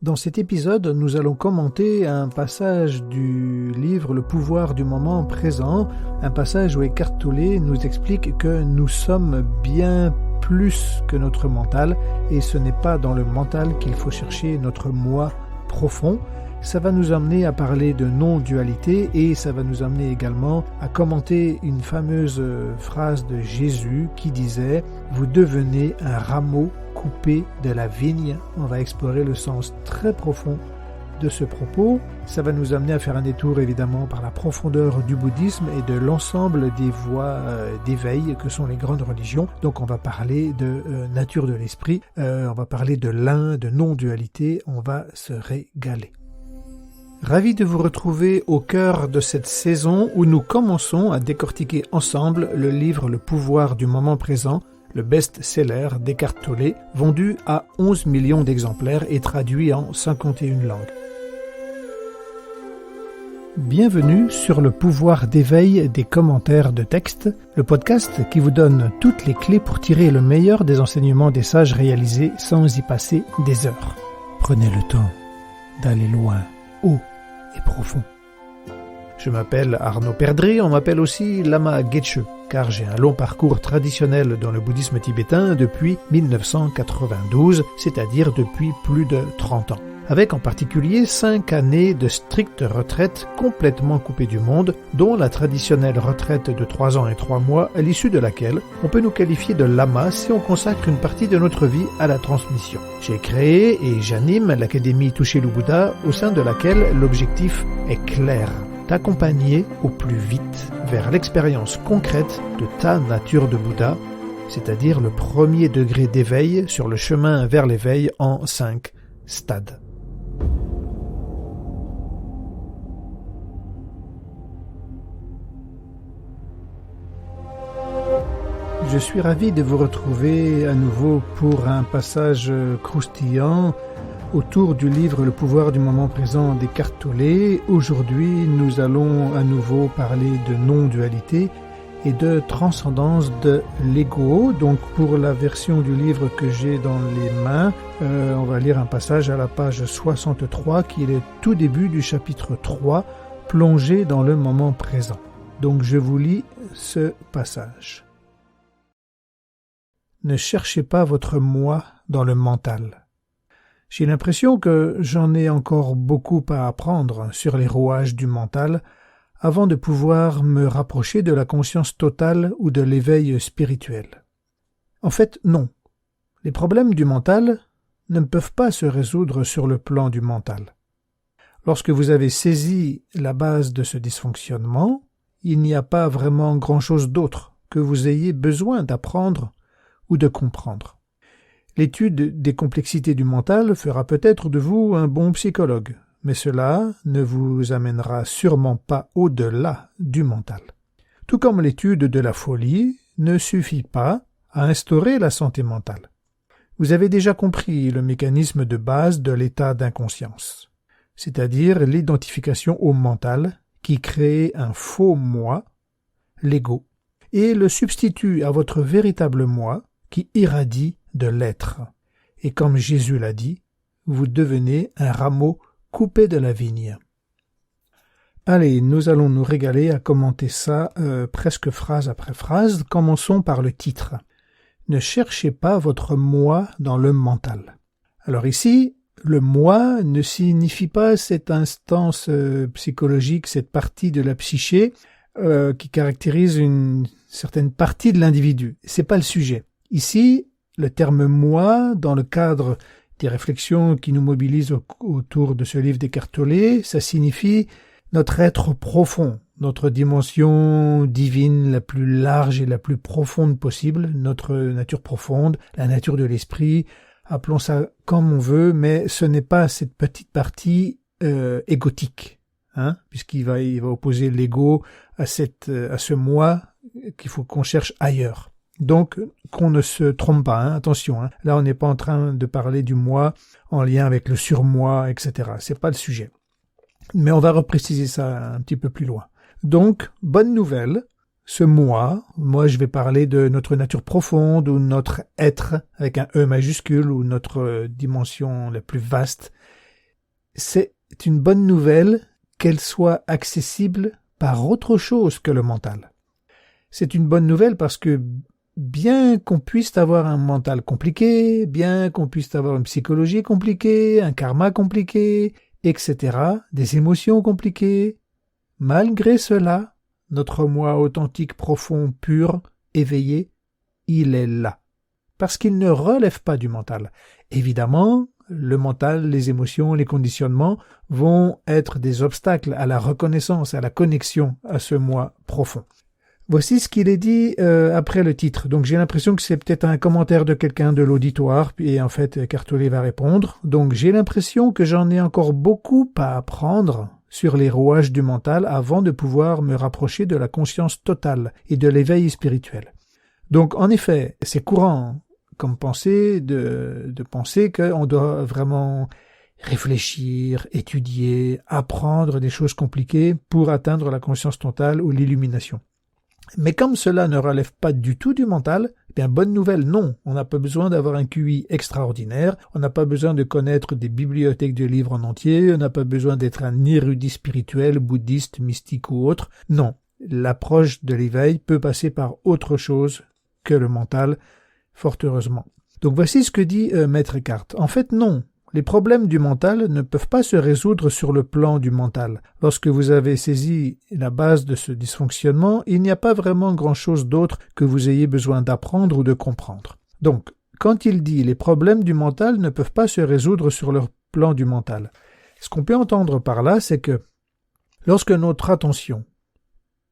Dans cet épisode, nous allons commenter un passage du livre Le pouvoir du moment présent, un passage où Eckhart Tolle nous explique que nous sommes bien plus que notre mental et ce n'est pas dans le mental qu'il faut chercher notre moi profond. Ça va nous amener à parler de non-dualité et ça va nous amener également à commenter une fameuse phrase de Jésus qui disait « Vous devenez un rameau coupé de la vigne ». On va explorer le sens très profond de ce propos. Ça va nous amener à faire un détour évidemment par la profondeur du bouddhisme et de l'ensemble des voies d'éveil que sont les grandes religions. Donc on va parler de nature de l'esprit, on va parler de l'un, de non-dualité, on va se régaler. Ravi de vous retrouver au cœur de cette saison où nous commençons à décortiquer ensemble le livre Le pouvoir du moment présent, le best-seller d'Eckhart Tolle, vendu à 11 millions d'exemplaires et traduit en 51 langues. Bienvenue sur le pouvoir d'éveil des commentaires de texte, le podcast qui vous donne toutes les clés pour tirer le meilleur des enseignements des sages réalisés sans y passer des heures. Prenez le temps d'aller loin, haut et profond. Je m'appelle Arnaud Perdré, on m'appelle aussi Lama Getsche, car j'ai un long parcours traditionnel dans le bouddhisme tibétain depuis 1992, c'est-à-dire depuis plus de 30 ans. Avec en particulier 5 années de stricte retraite complètement coupée du monde, dont la traditionnelle retraite de 3 ans et 3 mois, à l'issue de laquelle on peut nous qualifier de lama si on consacre une partie de notre vie à la transmission. J'ai créé et j'anime l'Académie Toucher le Bouddha, au sein de laquelle l'objectif est clair: t'accompagner au plus vite vers l'expérience concrète de ta nature de Bouddha, c'est-à-dire le premier degré d'éveil sur le chemin vers l'éveil en 5 stades. Je suis ravi de vous retrouver à nouveau pour un passage croustillant autour du livre Le pouvoir du moment présent d'Eckhart Tolle. Aujourd'hui, nous allons à nouveau parler de non-dualité et de transcendance de l'ego. Donc pour la version du livre que j'ai dans les mains, on va lire un passage à la page 63 qui est le tout début du chapitre 3, plongé dans le moment présent. Donc je vous lis ce passage. Ne cherchez pas votre moi dans le mental. J'ai l'impression que j'en ai encore beaucoup à apprendre sur les rouages du mental avant de pouvoir me rapprocher de la conscience totale ou de l'éveil spirituel. En fait, non. Les problèmes du mental ne peuvent pas se résoudre sur le plan du mental. Lorsque vous avez saisi la base de ce dysfonctionnement, il n'y a pas vraiment grand-chose d'autre que vous ayez besoin d'apprendre ou de comprendre. L'étude des complexités du mental fera peut-être de vous un bon psychologue, mais cela ne vous amènera sûrement pas au-delà du mental. Tout comme l'étude de la folie ne suffit pas à instaurer la santé mentale. Vous avez déjà compris le mécanisme de base de l'état d'inconscience, c'est-à-dire l'identification au mental qui crée un faux moi, l'ego, et le substitue à votre véritable moi qui irradie de l'être. Et comme Jésus l'a dit, vous devenez un rameau coupé de la vigne. Allez, nous allons nous régaler à commenter ça presque phrase après phrase. Commençons par le titre. Ne cherchez pas votre moi dans le mental. Alors ici, le moi ne signifie pas cette instance psychologique, cette partie de la psyché qui caractérise une certaine partie de l'individu. C'est pas le sujet. Ici, le terme « moi », dans le cadre des réflexions qui nous mobilisent autour de ce livre d'Eckhart Tolle, ça signifie notre être profond, notre dimension divine la plus large et la plus profonde possible, notre nature profonde, la nature de l'esprit, appelons ça comme on veut, mais ce n'est pas cette petite partie égotique, puisqu'il va opposer l'ego à ce moi qu'il faut qu'on cherche ailleurs. Donc, qu'on ne se trompe pas, attention. Là, on n'est pas en train de parler du moi en lien avec le surmoi, etc. C'est pas le sujet. Mais on va repréciser ça un petit peu plus loin. Donc, bonne nouvelle, ce moi je vais parler de notre nature profonde ou notre être avec un E majuscule ou notre dimension la plus vaste c'est une bonne nouvelle qu'elle soit accessible par autre chose que le mental. C'est une bonne nouvelle parce que bien qu'on puisse avoir un mental compliqué, bien qu'on puisse avoir une psychologie compliquée, un karma compliqué, etc., des émotions compliquées, malgré cela, notre moi authentique, profond, pur, éveillé, il est là. Parce qu'il ne relève pas du mental. Évidemment, le mental, les émotions, les conditionnements vont être des obstacles à la reconnaissance, à la connexion à ce moi profond. Voici ce qu'il est dit après le titre. Donc j'ai l'impression que c'est peut-être un commentaire de quelqu'un de l'auditoire, et en fait Cartolé va répondre. Donc j'ai l'impression que j'en ai encore beaucoup à apprendre sur les rouages du mental avant de pouvoir me rapprocher de la conscience totale et de l'éveil spirituel. Donc en effet, c'est courant comme pensée de penser qu'on doit vraiment réfléchir, étudier, apprendre des choses compliquées pour atteindre la conscience totale ou l'illumination. Mais comme cela ne relève pas du tout du mental, eh bien bonne nouvelle, non, on n'a pas besoin d'avoir un QI extraordinaire, on n'a pas besoin de connaître des bibliothèques de livres en entier, on n'a pas besoin d'être un érudit spirituel, bouddhiste, mystique ou autre. Non, l'approche de l'éveil peut passer par autre chose que le mental, fort heureusement. Donc voici ce que dit Maître Eckhart. En fait, non. Les problèmes du mental ne peuvent pas se résoudre sur le plan du mental. Lorsque vous avez saisi la base de ce dysfonctionnement, il n'y a pas vraiment grand-chose d'autre que vous ayez besoin d'apprendre ou de comprendre. Donc, quand il dit « les problèmes du mental ne peuvent pas se résoudre sur le plan du mental », ce qu'on peut entendre par là, c'est que lorsque notre attention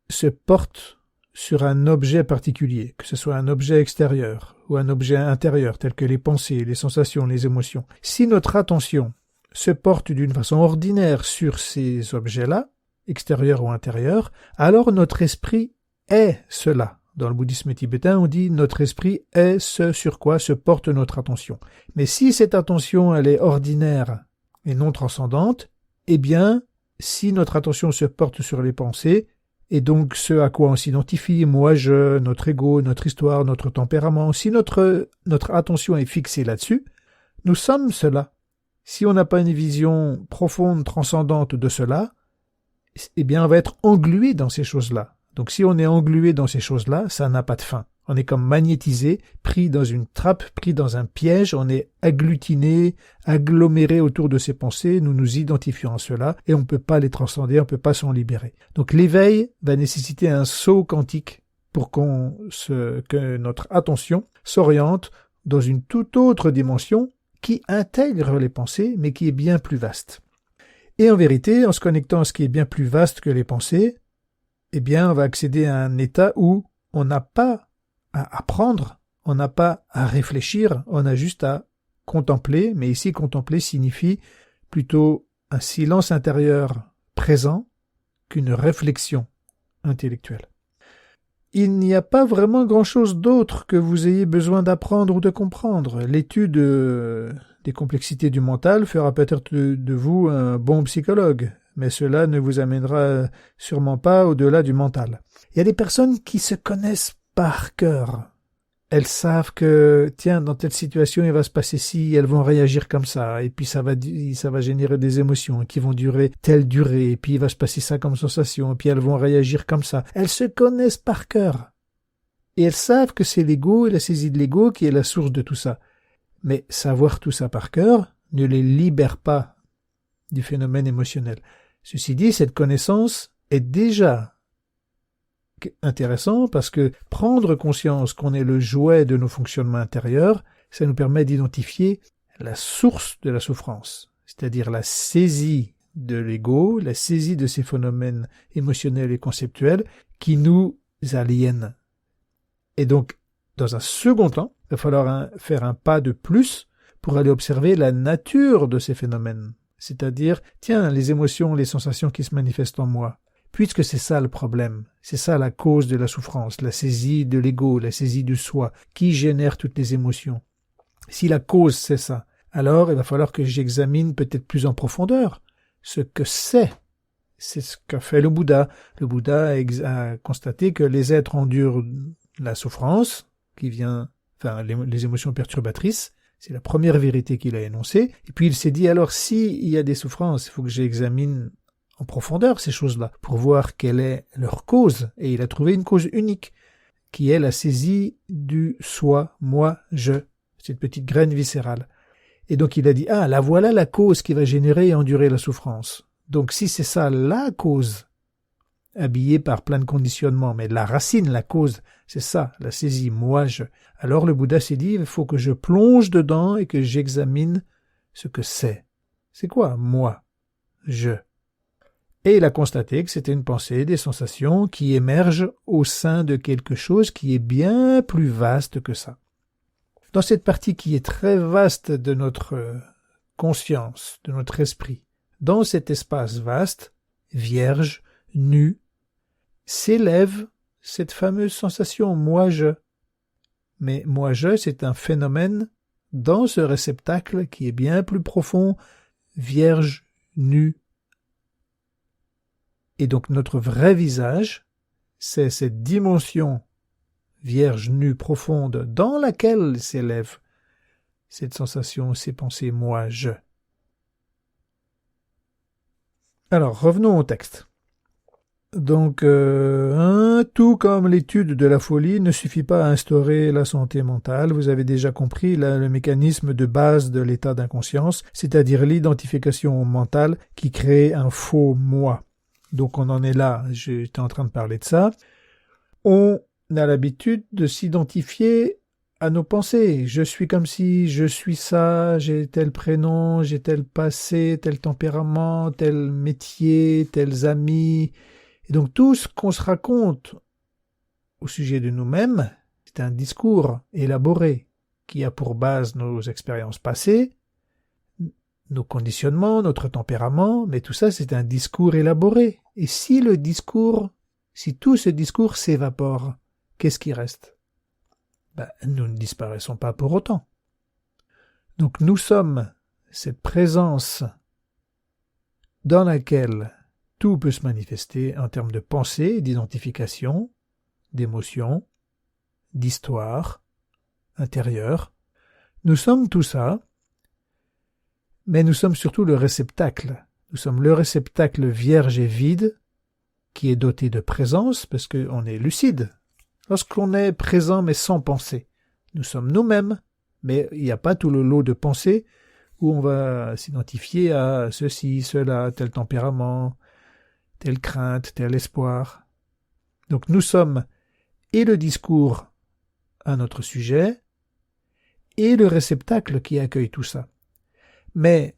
se porte sur un objet particulier, que ce soit un objet extérieur ou un objet intérieur tel que les pensées, les sensations, les émotions, si notre attention se porte d'une façon ordinaire sur ces objets-là, extérieurs ou intérieurs, alors notre esprit est cela. Dans le bouddhisme tibétain, on dit notre esprit est ce sur quoi se porte notre attention. Mais si cette attention elle est ordinaire et non transcendante, eh bien, si notre attention se porte sur les pensées, et donc ce à quoi on s'identifie, moi, je, notre ego, notre histoire, notre tempérament, si notre attention est fixée là-dessus, nous sommes cela. Si on n'a pas une vision profonde, transcendante de cela, eh bien on va être englué dans ces choses-là. Donc si on est englué dans ces choses-là, ça n'a pas de fin. On est comme magnétisé, pris dans une trappe, pris dans un piège, on est agglutiné, aggloméré autour de ces pensées, nous nous identifions à cela, et on ne peut pas les transcender, on ne peut pas s'en libérer. Donc l'éveil va nécessiter un saut quantique pour que notre attention s'oriente dans une toute autre dimension qui intègre les pensées, mais qui est bien plus vaste. Et en vérité, en se connectant à ce qui est bien plus vaste que les pensées, eh bien on va accéder à un état où on n'a pas à apprendre, on n'a pas à réfléchir, on a juste à contempler, mais ici contempler signifie plutôt un silence intérieur présent qu'une réflexion intellectuelle. Il n'y a pas vraiment grand-chose d'autre que vous ayez besoin d'apprendre ou de comprendre. L'étude des complexités du mental fera peut-être de vous un bon psychologue, mais cela ne vous amènera sûrement pas au-delà du mental. Il y a des personnes qui se connaissent par cœur. Elles savent que, tiens, dans telle situation, il va se passer ci, elles vont réagir comme ça, et puis ça va générer des émotions qui vont durer telle durée, et puis il va se passer ça comme sensation, et puis elles vont réagir comme ça. Elles se connaissent par cœur. Et elles savent que c'est l'ego et la saisie de l'ego qui est la source de tout ça. Mais savoir tout ça par cœur ne les libère pas du phénomène émotionnel. Ceci dit, cette connaissance est déjà intéressant parce que prendre conscience qu'on est le jouet de nos fonctionnements intérieurs, ça nous permet d'identifier la source de la souffrance, c'est-à-dire la saisie de l'ego, la saisie de ces phénomènes émotionnels et conceptuels qui nous aliènent. Et donc, dans un second temps, il va falloir faire un pas de plus pour aller observer la nature de ces phénomènes, c'est-à-dire, tiens, les émotions, les sensations qui se manifestent en moi. Puisque c'est ça le problème, c'est ça la cause de la souffrance, la saisie de l'ego, la saisie du soi, qui génère toutes les émotions. Si la cause c'est ça, alors il va falloir que j'examine peut-être plus en profondeur ce que c'est. C'est ce qu'a fait le Bouddha. Le Bouddha a constaté que les êtres endurent la souffrance, qui vient, les émotions perturbatrices, C'est la première vérité qu'il a énoncée. Et puis il s'est dit, alors s'il y a des souffrances, il faut que j'examine en profondeur ces choses-là pour voir quelle est leur cause. Et il a trouvé une cause unique, qui est la saisie du soi, moi, je, cette petite graine viscérale. Et donc il a dit, la voilà la cause qui va générer et endurer la souffrance. Donc si c'est ça la cause, habillée par plein de conditionnements, mais la racine, la cause, c'est ça, la saisie, moi, je. Alors le Bouddha s'est dit, il faut que je plonge dedans et que j'examine ce que c'est. C'est quoi, moi, je? Et il a constaté que c'était une pensée, des sensations qui émergent au sein de quelque chose qui est bien plus vaste que ça. Dans cette partie qui est très vaste de notre conscience, de notre esprit, dans cet espace vaste, vierge, nu, s'élève cette fameuse sensation moi-je. Mais moi-je, c'est un phénomène dans ce réceptacle qui est bien plus profond, vierge, nu. Et donc notre vrai visage, c'est cette dimension vierge, nue, profonde, dans laquelle s'élève cette sensation, ces pensées moi-je. Alors, revenons au texte. Donc, tout comme l'étude de la folie ne suffit pas à instaurer la santé mentale. Vous avez déjà compris là, le mécanisme de base de l'état d'inconscience, c'est-à-dire l'identification mentale qui crée un faux moi. Donc on en est là, j'étais en train de parler de ça. On a l'habitude de s'identifier à nos pensées. Je suis comme si, je suis ça, j'ai tel prénom, j'ai tel passé, tel tempérament, tel métier, tels amis. Et donc tout ce qu'on se raconte au sujet de nous-mêmes, c'est un discours élaboré qui a pour base nos expériences passées, nos conditionnements, notre tempérament, mais tout ça c'est un discours élaboré. Et si tout ce discours s'évapore, qu'est-ce qui reste? Nous ne disparaissons pas pour autant. Donc nous sommes cette présence dans laquelle tout peut se manifester en termes de pensée, d'identification, d'émotion, d'histoire intérieure. Nous sommes tout ça, mais nous sommes surtout le réceptacle. Nous sommes le réceptacle vierge et vide qui est doté de présence parce qu'on est lucide. Lorsqu'on est présent mais sans pensée, nous sommes nous-mêmes, mais il n'y a pas tout le lot de pensées où on va s'identifier à ceci, cela, tel tempérament, telle crainte, tel espoir. Donc nous sommes et le discours à notre sujet et le réceptacle qui accueille tout ça. Mais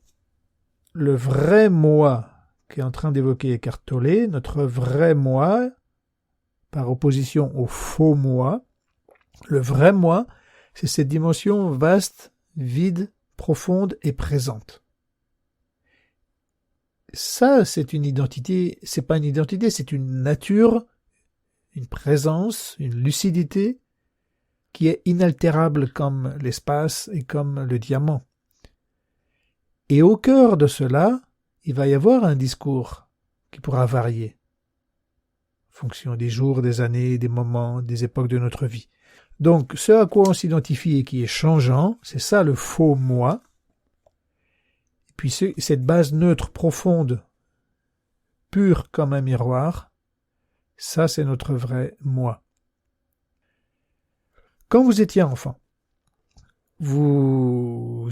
le vrai moi qu'est en train d'évoquer Eckhart Tolle, notre vrai moi, par opposition au faux moi, le vrai moi, c'est cette dimension vaste, vide, profonde et présente. Ça, c'est une identité, c'est pas une identité, c'est une nature, une présence, une lucidité qui est inaltérable comme l'espace et comme le diamant. Et au cœur de cela, il va y avoir un discours qui pourra varier en fonction des jours, des années, des moments, des époques de notre vie. Donc, ce à quoi on s'identifie et qui est changeant, c'est ça le faux moi. Et puis cette base neutre, profonde, pure comme un miroir, ça c'est notre vrai moi. Quand vous étiez enfant, vous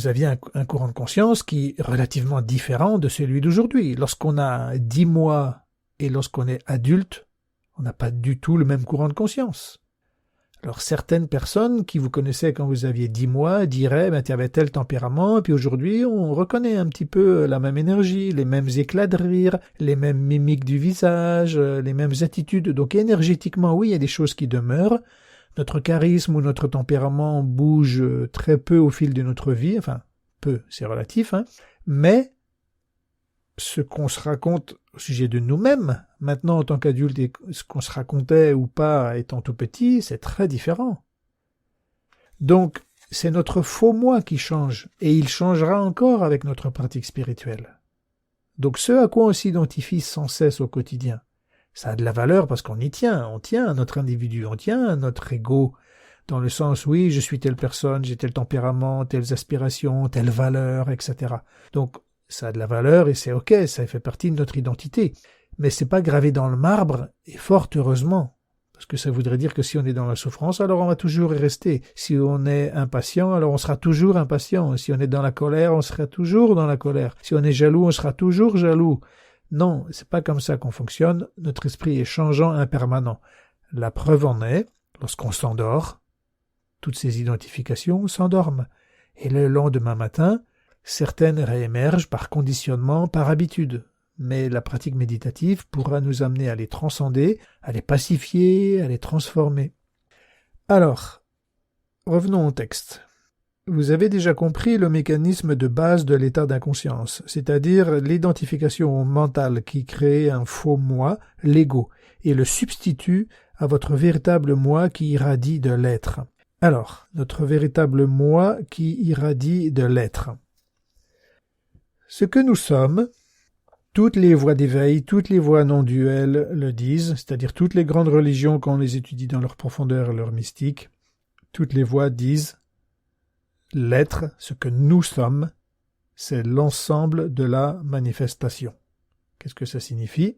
aviez un courant de conscience qui est relativement différent de celui d'aujourd'hui. Lorsqu'on a 10 mois et lorsqu'on est adulte, on n'a pas du tout le même courant de conscience. Alors certaines personnes qui vous connaissaient quand vous aviez 10 mois diraient tu avais tel tempérament, et puis aujourd'hui on reconnaît un petit peu la même énergie, les mêmes éclats de rire, les mêmes mimiques du visage, les mêmes attitudes. Donc énergétiquement, oui, il y a des choses qui demeurent. Notre charisme ou notre tempérament bouge très peu au fil de notre vie, enfin peu, c'est relatif, mais ce qu'on se raconte au sujet de nous-mêmes, maintenant en tant qu'adulte, et ce qu'on se racontait ou pas étant tout petit, c'est très différent. Donc, c'est notre faux moi qui change, et il changera encore avec notre pratique spirituelle. Donc, ce à quoi on s'identifie sans cesse au quotidien, ça a de la valeur parce qu'on y tient, on tient à notre individu, on tient à notre ego. dans le sens, oui, je suis telle personne, j'ai tel tempérament, telles aspirations, telle valeur, etc. Donc, ça a de la valeur et c'est ok, ça fait partie de notre identité. Mais c'est pas gravé dans le marbre, et fort heureusement. Parce que ça voudrait dire que si on est dans la souffrance, alors on va toujours y rester. Si on est impatient, alors on sera toujours impatient. Si on est dans la colère, on sera toujours dans la colère. Si on est jaloux, on sera toujours jaloux. Non, c'est pas comme ça qu'on fonctionne. Notre esprit est changeant, impermanent. La preuve en est, lorsqu'on s'endort, toutes ces identifications s'endorment. Et le lendemain matin, certaines réémergent par conditionnement, par habitude. Mais la pratique méditative pourra nous amener à les transcender, à les pacifier, à les transformer. Alors, revenons au texte. Vous avez déjà compris le mécanisme de base de l'état d'inconscience, c'est-à-dire l'identification mentale qui crée un faux moi, l'ego, et le substitue à votre véritable moi qui irradie de l'être. Alors, notre véritable moi qui irradie de l'être. Ce que nous sommes, toutes les voies d'éveil, toutes les voies non duelles le disent, c'est-à-dire toutes les grandes religions quand on les étudie dans leur profondeur et leur mystique, toutes les voies disent l'être, ce que nous sommes, c'est l'ensemble de la manifestation. Qu'est-ce que ça signifie?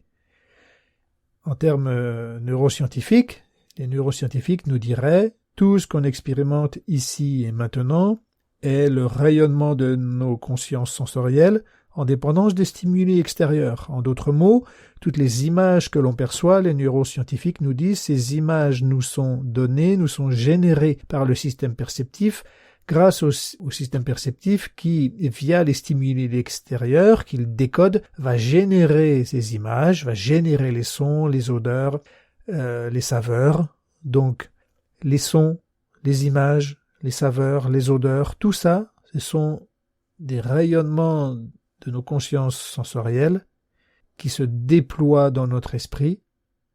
En termes neuroscientifiques, les neuroscientifiques nous diraient tout ce qu'on expérimente ici et maintenant est le rayonnement de nos consciences sensorielles en dépendance des stimuli extérieurs. En d'autres mots, toutes les images que l'on perçoit, les neuroscientifiques nous disent, ces images nous sont données, nous sont générées par le système perceptif, grâce au système perceptif qui, via les stimuli extérieurs qu'il décode, va générer ces images, va générer les sons, les odeurs, les saveurs. Donc, les sons, les images, les saveurs, les odeurs, tout ça, ce sont des rayonnements de nos consciences sensorielles qui se déploient dans notre esprit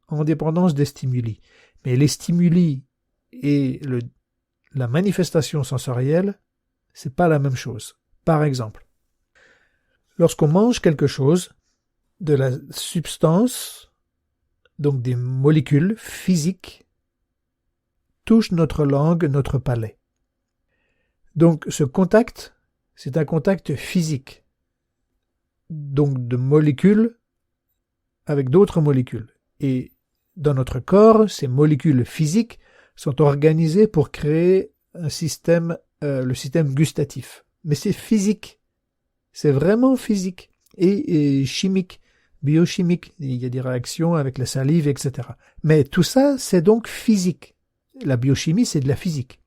en dépendance des stimuli. Mais les stimuli et la manifestation sensorielle, c'est pas la même chose. Par exemple, lorsqu'on mange quelque chose, de la substance, donc des molécules physiques, touche notre langue, notre palais. Donc ce contact, c'est un contact physique, donc de molécules avec d'autres molécules. Et dans notre corps, ces molécules physiques sont organisées pour créer un système, le système gustatif. Mais c'est physique, c'est vraiment physique et chimique, biochimique. Il y a des réactions avec la salive, etc. Mais tout ça, c'est donc physique. La biochimie, c'est de la physique.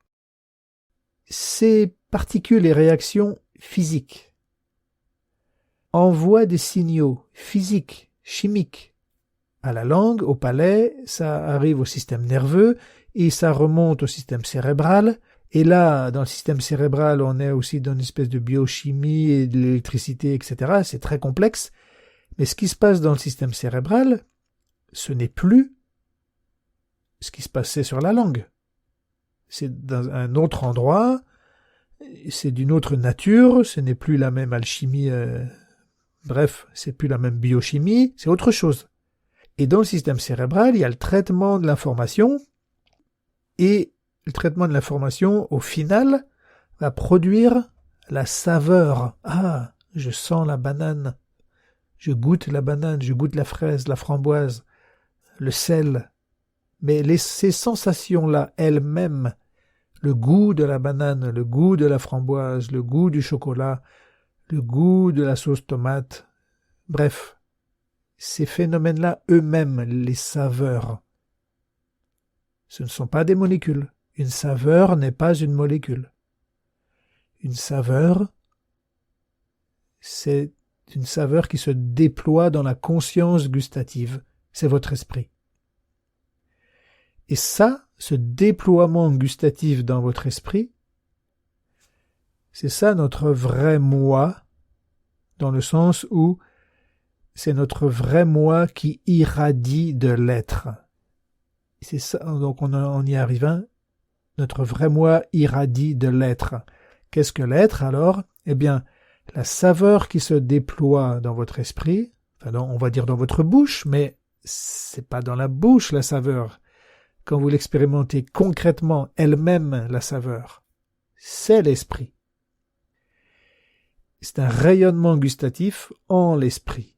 Ces particules et réactions physiques envoient des signaux physiques, chimiques, à la langue, au palais, ça arrive au système nerveux et ça remonte au système cérébral. Et là, dans le système cérébral, on est aussi dans une espèce de biochimie et de l'électricité, etc. C'est très complexe. Mais ce qui se passe dans le système cérébral, ce n'est plus ce qui se passait sur la langue. C'est dans un autre endroit, c'est d'une autre nature, ce n'est plus la même alchimie, bref, c'est plus la même biochimie, c'est autre chose. Et dans le système cérébral, il y a le traitement de l'information, et le traitement de l'information, au final, va produire la saveur. Ah, je sens la banane, je goûte la banane, je goûte la fraise, la framboise, le sel. Mais ces sensations-là, elles-mêmes, le goût de la banane, le goût de la framboise, le goût du chocolat, le goût de la sauce tomate, bref, ces phénomènes-là eux-mêmes, les saveurs, ce ne sont pas des molécules. Une saveur n'est pas une molécule. Une saveur, c'est une saveur qui se déploie dans la conscience gustative. C'est votre esprit. Et ça, ce déploiement gustatif dans votre esprit, c'est ça notre vrai moi, dans le sens où c'est notre vrai moi qui irradie de l'être. C'est ça, donc on y arrive, hein? Notre vrai moi irradie de l'être. Qu'est-ce que l'être alors? Eh bien, la saveur qui se déploie dans votre esprit, enfin on va dire dans votre bouche, mais c'est pas dans la bouche la saveur. quand vous l'expérimentez concrètement, elle-même la saveur, c'est l'esprit. C'est un rayonnement gustatif en l'esprit.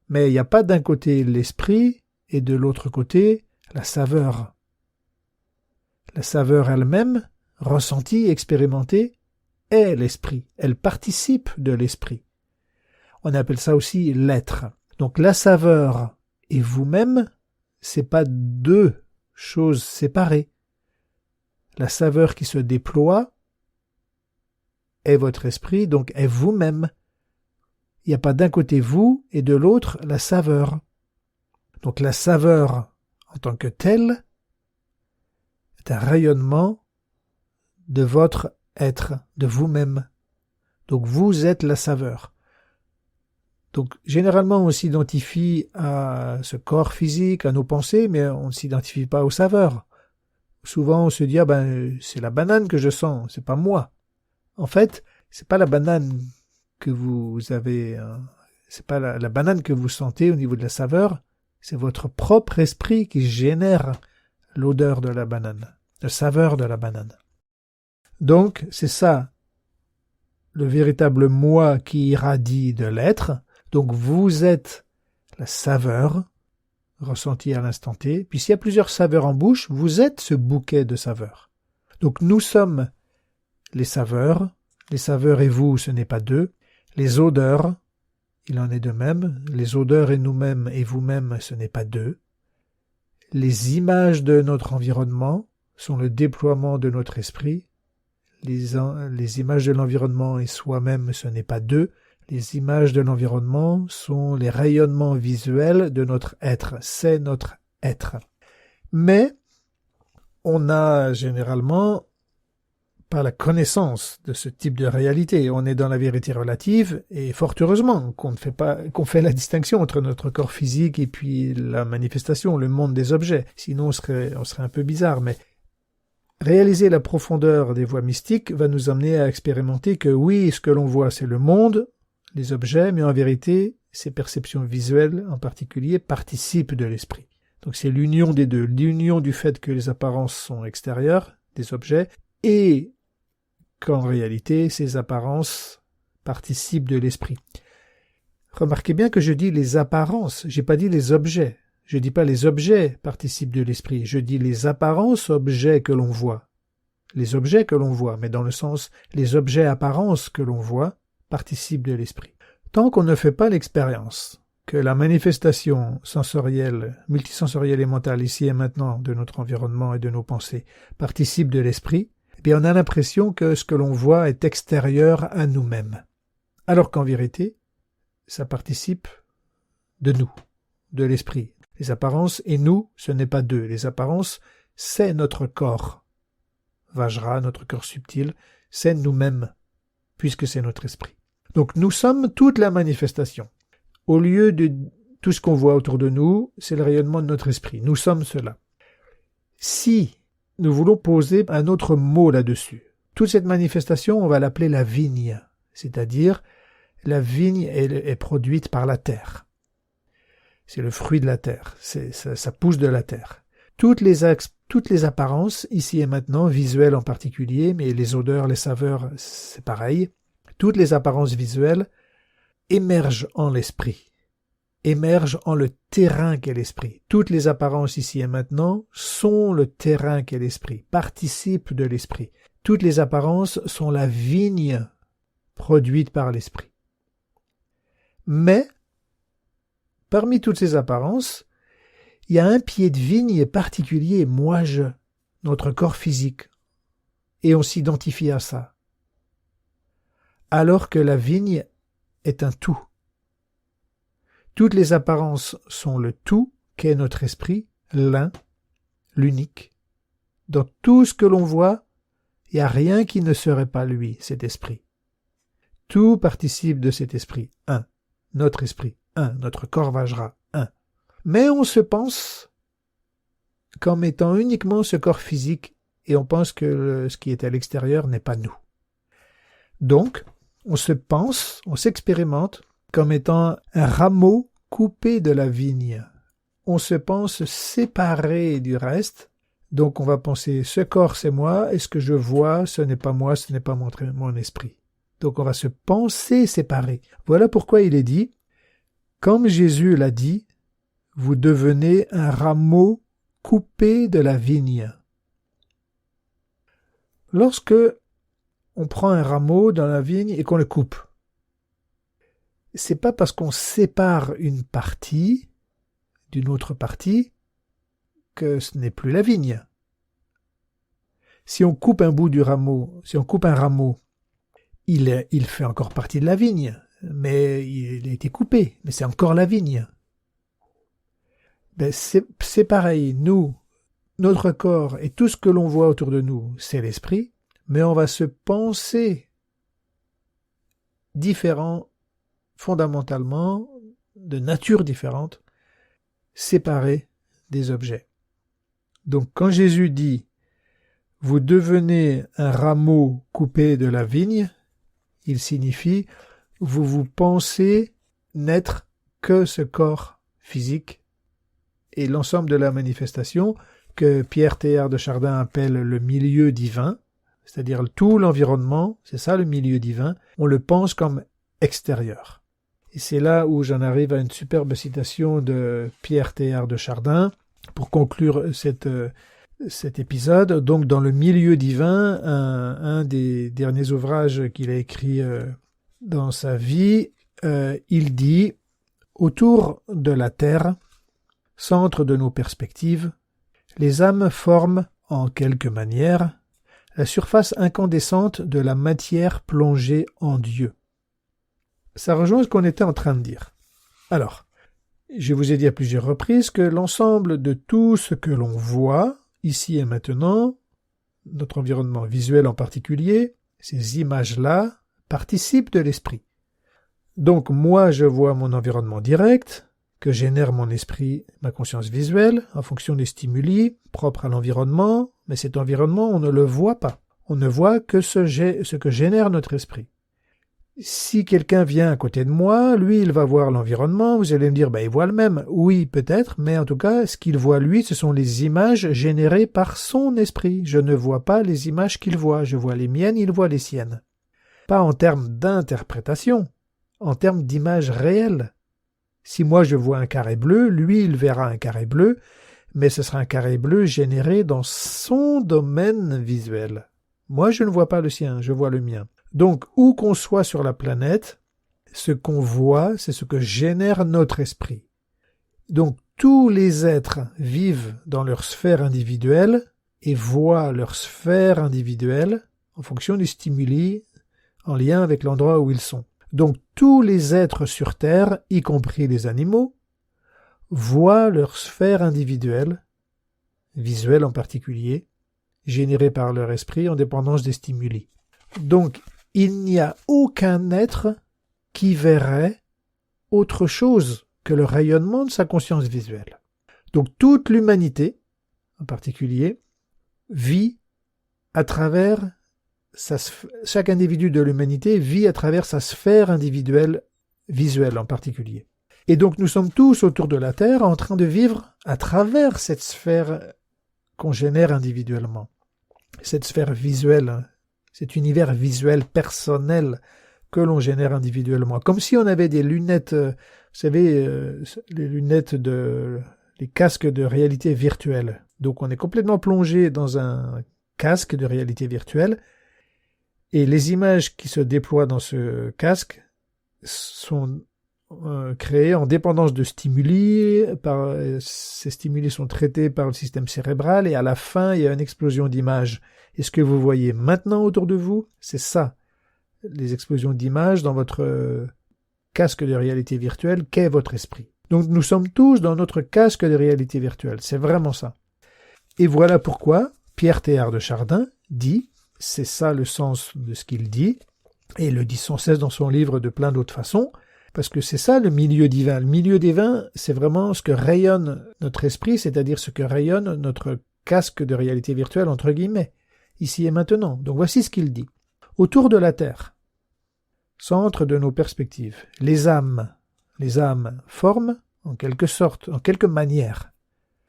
Mais il n'y a pas d'un côté l'esprit et de l'autre côté la saveur. La saveur elle-même, ressentie, expérimentée, est l'esprit. Elle participe de l'esprit. On appelle ça aussi l'être. Donc la saveur et vous-même, c'est pas deux choses séparées. La saveur qui se déploie est votre esprit, donc est vous-même. Il n'y a pas d'un côté vous et de l'autre la saveur. Donc la saveur en tant que telle est un rayonnement de votre être, de vous-même. Donc vous êtes la saveur. Donc généralement on s'identifie à ce corps physique, à nos pensées, mais on ne s'identifie pas aux saveurs. Souvent on se dit c'est la banane que je sens, c'est pas moi. En fait, c'est pas la banane que vous avez, c'est pas la banane que vous sentez au niveau de la saveur, c'est votre propre esprit qui génère l'odeur de la banane, la saveur de la banane. Donc c'est ça, le véritable moi qui irradie de l'être. Donc vous êtes la saveur ressentie à l'instant T. Puis s'il y a plusieurs saveurs en bouche, vous êtes ce bouquet de saveurs. Donc nous sommes les saveurs et vous, ce n'est pas deux. Les odeurs, il en est de même. Les odeurs et nous-mêmes et vous-même, ce n'est pas deux. Les images de notre environnement sont le déploiement de notre esprit. Les images de l'environnement et soi-même, ce n'est pas deux. Les images de l'environnement sont les rayonnements visuels de notre être. C'est notre être. Mais on n'a généralement pas la connaissance de ce type de réalité. On est dans la vérité relative et fort heureusement qu'on fait la distinction entre notre corps physique et puis la manifestation, le monde des objets. Sinon on serait un peu bizarre, mais réaliser la profondeur des voies mystiques va nous amener à expérimenter que oui, ce que l'on voit c'est le monde, les objets, mais en vérité, ces perceptions visuelles en particulier participent de l'esprit. Donc c'est l'union des deux, l'union du fait que les apparences sont extérieures des objets et qu'en réalité, ces apparences participent de l'esprit. Remarquez bien que je dis les apparences, j'ai pas dit les objets. Je dis pas les objets participent de l'esprit, je dis les apparences objets que l'on voit. Les objets que l'on voit, mais dans le sens les objets apparences que l'on voit participent de l'esprit. Tant qu'on ne fait pas l'expérience que la manifestation sensorielle, multisensorielle et mentale ici et maintenant de notre environnement et de nos pensées participe de l'esprit, eh bien on a l'impression que ce que l'on voit est extérieur à nous-mêmes. Alors qu'en vérité, ça participe de nous, de l'esprit. Les apparences et nous, ce n'est pas deux. Les apparences, c'est notre corps. Vajra, notre corps subtil, c'est nous-mêmes, puisque c'est notre esprit. Donc nous sommes toute la manifestation. Au lieu de tout ce qu'on voit autour de nous, c'est le rayonnement de notre esprit. Nous sommes cela. Si nous voulons poser un autre mot là-dessus, toute cette manifestation, on va l'appeler la vigne, c'est-à-dire la vigne est produite par la terre. C'est le fruit de la terre, ça pousse de la terre. Toutes les apparences, ici et maintenant, visuelles en particulier, mais les odeurs, les saveurs, c'est pareil, toutes les apparences visuelles émergent en l'esprit, émergent en le terrain qu'est l'esprit. Toutes les apparences ici et maintenant sont le terrain qu'est l'esprit, participent de l'esprit. Toutes les apparences sont la vigne produite par l'esprit. Mais, parmi toutes ces apparences, il y a un pied de vigne particulier, moi-je, notre corps physique, et on s'identifie à ça. Alors que la vigne est un tout. Toutes les apparences sont le tout qu'est notre esprit, l'un, l'unique. Dans tout ce que l'on voit, il n'y a rien qui ne serait pas lui, cet esprit. Tout participe de cet esprit, un. Notre esprit, un. Notre corps Vajra, un. Mais on se pense comme étant uniquement ce corps physique et on pense que ce qui est à l'extérieur n'est pas nous. Donc, on se pense, on s'expérimente comme étant un rameau coupé de la vigne. On se pense séparé du reste Donc on va penser, ce corps c'est moi, et ce que je vois, ce n'est pas moi, ce n'est pas mon esprit. Donc on va se penser séparé. Voilà pourquoi il est dit, comme Jésus l'a dit, vous devenez un rameau coupé de la vigne. Lorsque on prend un rameau dans la vigne et qu'on le coupe, c'est pas parce qu'on sépare une partie d'une autre partie que ce n'est plus la vigne. Si on coupe un bout du rameau, si on coupe un rameau, il fait encore partie de la vigne, mais il a été coupé, mais c'est encore la vigne. Ben c'est pareil, nous, notre corps et tout ce que l'on voit autour de nous, c'est l'esprit, mais on va se penser différent, fondamentalement, de nature différente, séparés des objets. Donc quand Jésus dit « Vous devenez un rameau coupé de la vigne », il signifie « Vous vous pensez n'être que ce corps physique » et l'ensemble de la manifestation que Pierre Teilhard de Chardin appelle le milieu divin, c'est-à-dire tout l'environnement, c'est ça le milieu divin, on le pense comme extérieur. Et c'est là où j'en arrive à une superbe citation de Pierre Teilhard de Chardin pour conclure cet épisode. Donc dans le milieu divin, un des derniers ouvrages qu'il a écrit dans sa vie, il dit « Autour de la terre, centre de nos perspectives, les âmes forment, en quelque manière, la surface incandescente de la matière plongée en Dieu. » Ça rejoint ce qu'on était en train de dire. Alors, je vous ai dit à plusieurs reprises que l'ensemble de tout ce que l'on voit, ici et maintenant, notre environnement visuel en particulier, ces images-là, participent de l'esprit. Donc moi, je vois mon environnement direct, que génère mon esprit, ma conscience visuelle, en fonction des stimuli propres à l'environnement, mais cet environnement, on ne le voit pas. On ne voit que ce que génère notre esprit. Si quelqu'un vient à côté de moi, lui, il va voir l'environnement, vous allez me dire, il voit le même. Oui, peut-être, mais en tout cas, ce qu'il voit lui, ce sont les images générées par son esprit. Je ne vois pas les images qu'il voit, je vois les miennes, il voit les siennes. Pas en termes d'interprétation, en termes d'images réelles. Si moi je vois un carré bleu, lui, il verra un carré bleu, mais ce sera un carré bleu généré dans son domaine visuel. Moi, je ne vois pas le sien, je vois le mien. Donc, où qu'on soit sur la planète, ce qu'on voit, c'est ce que génère notre esprit. Donc, tous les êtres vivent dans leur sphère individuelle et voient leur sphère individuelle en fonction des stimuli en lien avec l'endroit où ils sont. Donc, tous les êtres sur Terre, y compris les animaux, voient leur sphère individuelle, visuelle en particulier, générée par leur esprit en dépendance des stimuli. Donc, il n'y a aucun être qui verrait autre chose que le rayonnement de sa conscience visuelle. Donc toute l'humanité, en particulier, vit à travers chaque individu de l'humanité vit à travers sa sphère individuelle visuelle en particulier. Et donc nous sommes tous autour de la Terre en train de vivre à travers cette sphère qu'on génère individuellement. Cette sphère visuelle, cet univers visuel personnel que l'on génère individuellement. Comme si on avait des lunettes, vous savez, les lunettes les casques de réalité virtuelle. Donc on est complètement plongé dans un casque de réalité virtuelle et les images qui se déploient dans ce casque sont créées en dépendance de stimuli. Ces stimuli sont traités par le système cérébral et à la fin, il y a une explosion d'images. Et ce que vous voyez maintenant autour de vous, c'est ça, les explosions d'images dans votre casque de réalité virtuelle qu'est votre esprit. Donc nous sommes tous dans notre casque de réalité virtuelle, c'est vraiment ça. Et voilà pourquoi Pierre Teilhard de Chardin dit, c'est ça le sens de ce qu'il dit, et il le dit sans cesse dans son livre de plein d'autres façons, parce que c'est ça le milieu divin. Le milieu divin, c'est vraiment ce que rayonne notre esprit, c'est-à-dire ce que rayonne notre casque de réalité virtuelle, entre guillemets, ici et maintenant. Donc voici ce qu'il dit. Autour de la Terre, centre de nos perspectives, les âmes forment, en quelque sorte, en quelque manière,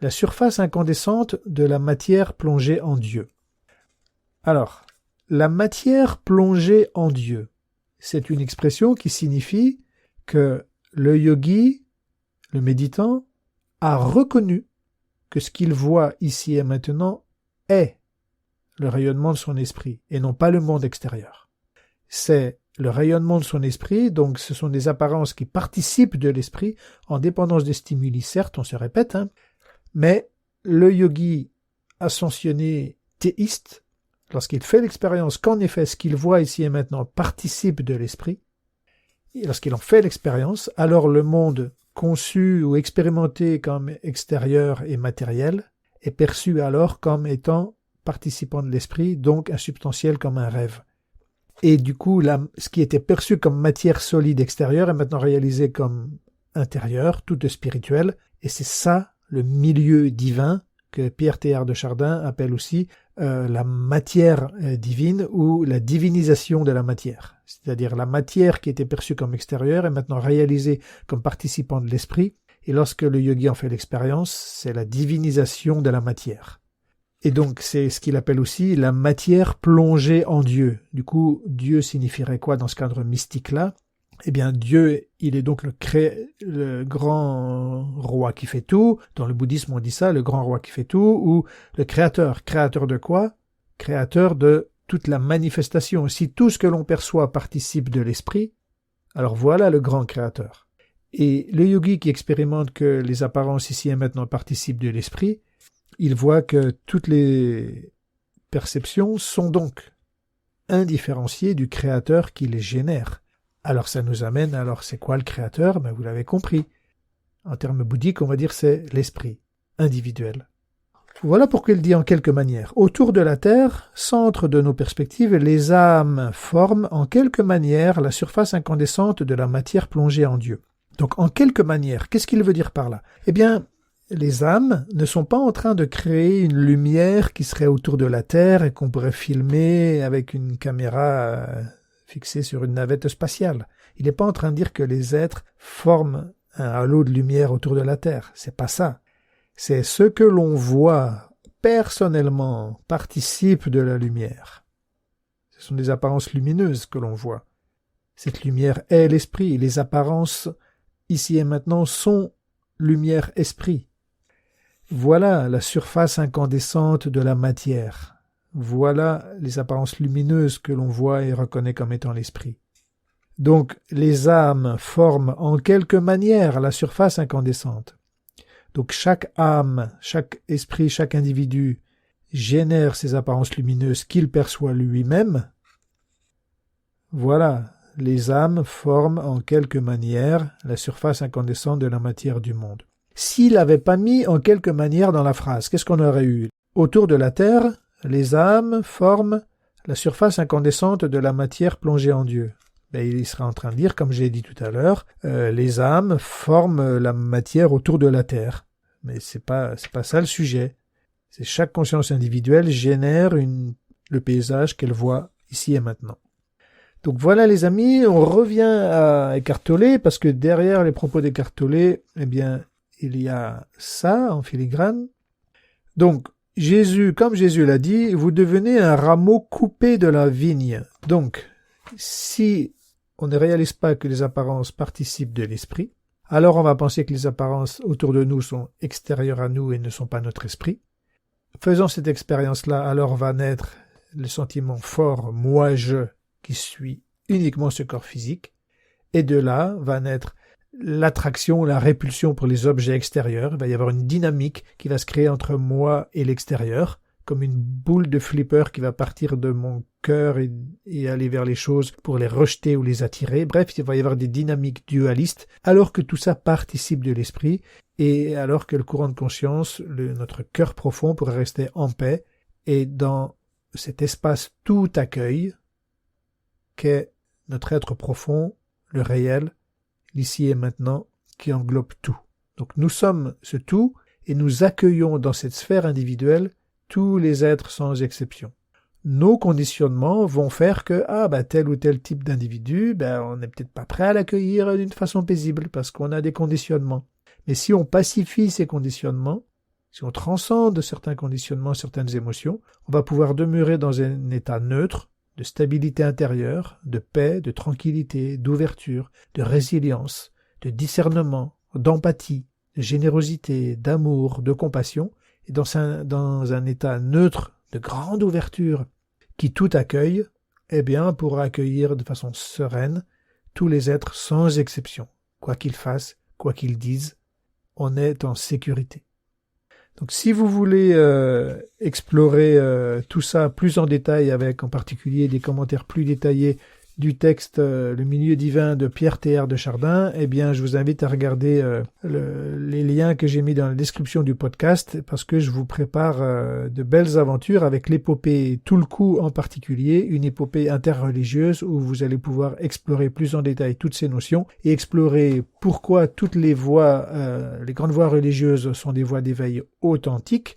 la surface incandescente de la matière plongée en Dieu. Alors, la matière plongée en Dieu, c'est une expression qui signifie que le yogi, le méditant, a reconnu que ce qu'il voit ici et maintenant est le rayonnement de son esprit et non pas le monde extérieur. C'est le rayonnement de son esprit, donc ce sont des apparences qui participent de l'esprit en dépendance des stimuli, certes, on se répète, mais le yogi ascensionné théiste, lorsqu'il fait l'expérience qu'en effet ce qu'il voit ici et maintenant participe de l'esprit, et lorsqu'il en fait l'expérience, alors le monde conçu ou expérimenté comme extérieur et matériel est perçu alors comme étant participant de l'esprit, donc insubstantiel comme un rêve. Et du coup, ce qui était perçu comme matière solide extérieure est maintenant réalisé comme intérieur, tout spirituel, et c'est ça le milieu divin que Pierre Teilhard de Chardin appelle aussi la matière divine ou la divinisation de la matière. C'est-à-dire la matière qui était perçue comme extérieure est maintenant réalisée comme participant de l'esprit, et lorsque le yogi en fait l'expérience, c'est la divinisation de la matière. Et donc c'est ce qu'il appelle aussi la matière plongée en Dieu. Du coup, Dieu signifierait quoi dans ce cadre mystique-là? Eh bien, Dieu, il est donc le grand roi qui fait tout. Dans le bouddhisme, on dit ça, le grand roi qui fait tout, ou le créateur. Créateur de quoi? Créateur de toute la manifestation. Si tout ce que l'on perçoit participe de l'esprit, alors voilà le grand créateur. Et le yogi qui expérimente que les apparences ici et maintenant participent de l'esprit, il voit que toutes les perceptions sont donc indifférenciées du créateur qui les génère. Alors ça nous amène, alors c'est quoi le créateur? Ben vous l'avez compris. En termes bouddhiques, on va dire c'est l'esprit individuel. Voilà pourquoi il dit en quelques manières. Autour de la Terre, centre de nos perspectives, les âmes forment en quelque manière la surface incandescente de la matière plongée en Dieu. Donc en quelque manière, qu'est-ce qu'il veut dire par là? Eh bien, les âmes ne sont pas en train de créer une lumière qui serait autour de la Terre et qu'on pourrait filmer avec une caméra fixée sur une navette spatiale. Il n'est pas en train de dire que les êtres forment un halo de lumière autour de la Terre. C'est pas ça. C'est ce que l'on voit personnellement participe de la lumière. Ce sont des apparences lumineuses que l'on voit. Cette lumière est l'esprit. Et les apparences ici et maintenant sont lumière-esprit. Voilà la surface incandescente de la matière. Voilà les apparences lumineuses que l'on voit et reconnaît comme étant l'esprit. Donc les âmes forment en quelque manière la surface incandescente. Donc chaque âme, chaque esprit, chaque individu génère ces apparences lumineuses qu'il perçoit lui-même. Voilà, les âmes forment en quelque manière la surface incandescente de la matière du monde. S'il n'avait pas mis en quelque manière dans la phrase, qu'est-ce qu'on aurait eu? Autour de la Terre, les âmes forment la surface incandescente de la matière plongée en Dieu. Il serait en train de dire, comme j'ai dit tout à l'heure, les âmes forment la matière autour de la Terre. Mais c'est pas ça le sujet. C'est chaque conscience individuelle génère le paysage qu'elle voit ici et maintenant. Donc voilà les amis, on revient à Eckhart Tolle, parce que derrière les propos d'Eckhart Tolle, eh bien, il y a ça en filigrane. Donc, comme Jésus l'a dit, vous devenez un rameau coupé de la vigne. Donc, si on ne réalise pas que les apparences participent de l'esprit, alors on va penser que les apparences autour de nous sont extérieures à nous et ne sont pas notre esprit. Faisant cette expérience-là, alors va naître le sentiment fort, moi-je, qui suis uniquement ce corps physique, et de là va naître l'attraction, la répulsion pour les objets extérieurs. Il va y avoir une dynamique qui va se créer entre moi et l'extérieur, comme une boule de flipper qui va partir de mon cœur et aller vers les choses pour les rejeter ou les attirer. Bref, il va y avoir des dynamiques dualistes, alors que tout ça participe de l'esprit, et alors que le courant de conscience, notre cœur profond pourrait rester en paix, et dans cet espace tout accueil, qu'est notre être profond, le réel, l'ici et maintenant, qui englobe tout. Donc nous sommes ce tout, et nous accueillons dans cette sphère individuelle tous les êtres sans exception. Nos conditionnements vont faire que tel ou tel type d'individu, on n'est peut-être pas prêt à l'accueillir d'une façon paisible, parce qu'on a des conditionnements. Mais si on pacifie ces conditionnements, si on transcende certains conditionnements, certaines émotions, on va pouvoir demeurer dans un état neutre, de stabilité intérieure, de paix, de tranquillité, d'ouverture, de résilience, de discernement, d'empathie, de générosité, d'amour, de compassion, et dans un état neutre, de grande ouverture, qui tout accueille, eh bien, pourra accueillir de façon sereine tous les êtres sans exception. Quoi qu'ils fassent, quoi qu'ils disent, on est en sécurité. Donc si vous voulez explorer tout ça plus en détail, avec en particulier des commentaires plus détaillés du texte Le milieu divin de Pierre Teilhard de Chardin, eh bien je vous invite à regarder les liens que j'ai mis dans la description du podcast, parce que je vous prépare de belles aventures avec l'épopée Tulku en particulier, une épopée interreligieuse où vous allez pouvoir explorer plus en détail toutes ces notions et explorer pourquoi toutes les voies, les grandes voies religieuses sont des voies d'éveil authentiques,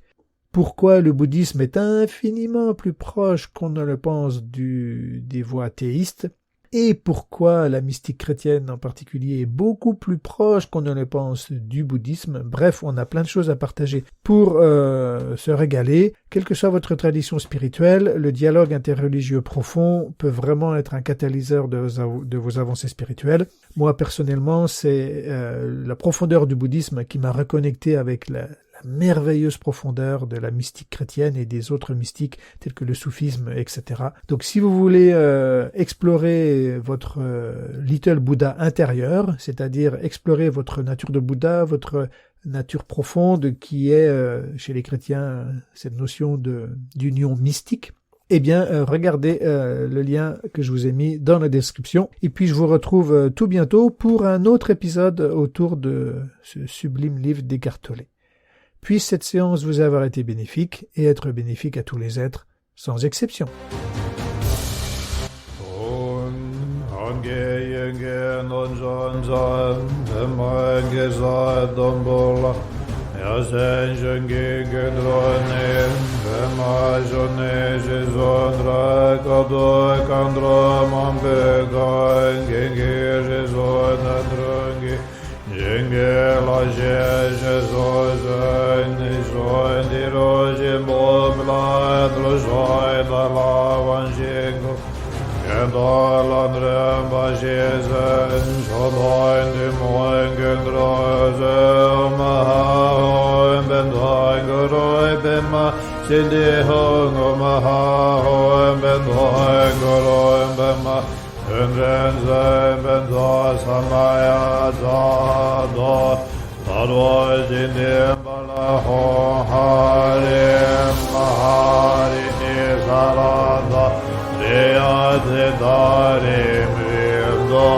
pourquoi le bouddhisme est infiniment plus proche qu'on ne le pense des voies théistes, et pourquoi la mystique chrétienne en particulier est beaucoup plus proche qu'on ne le pense du bouddhisme. Bref, on a plein de choses à partager pour se régaler. Quelle que soit votre tradition spirituelle, le dialogue interreligieux profond peut vraiment être un catalyseur de vos avancées spirituelles. Moi, personnellement, c'est la profondeur du bouddhisme qui m'a reconnecté avec la merveilleuse profondeur de la mystique chrétienne et des autres mystiques tels que le soufisme, etc. Donc si vous voulez explorer votre Little Bouddha intérieur, c'est-à-dire explorer votre nature de Bouddha, votre nature profonde qui est chez les chrétiens cette notion d'union mystique, eh bien regardez le lien que je vous ai mis dans la description. Et puis je vous retrouve tout bientôt pour un autre épisode autour de ce sublime livre d'Eckhart Tolle. Puisse cette séance vous avoir été bénéfique et être bénéfique à tous les êtres, sans exception. Jengela Jesus ni joy di roje bobla dlo joy da la vanjego Gendolan remba Jesus jodoin di moingen droze maha ben dagoroi bema sindi hongo maha ben dagoroi bema Undren ben da samaya da Tadwa jindim bala ho harim mahari nizarada Riyad darim vivda